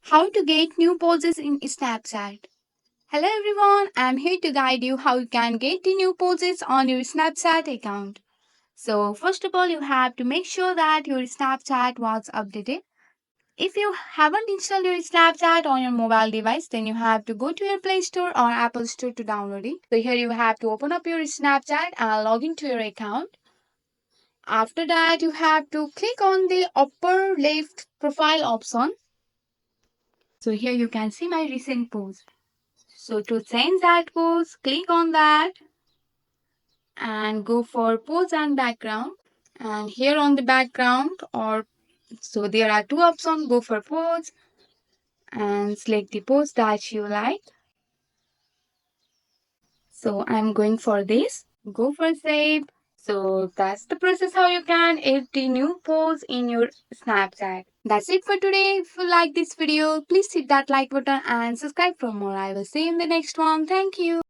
How to get new poses in Snapchat. Hello everyone, I'm here to guide you how you can get the new poses on your Snapchat account. So first of all, you have to make sure that your Snapchat was updated. If you haven't installed your Snapchat on your mobile device, then you have to go to your Play Store or Apple Store to download it. So here you have to open up your Snapchat and log into your account. After that, you have to click on the upper left profile option. So here you can see my recent post. So to change that pose, click on that and go for pose and background. And here on the background or so there are two options. Go for pose and select the pose that you like. So I'm going for this. Go for save. So that's the process how you can add the new pose in your Snapchat. That's it for today. If you like this video, please hit that like button and subscribe for more. I will see you in the next one. Thank you.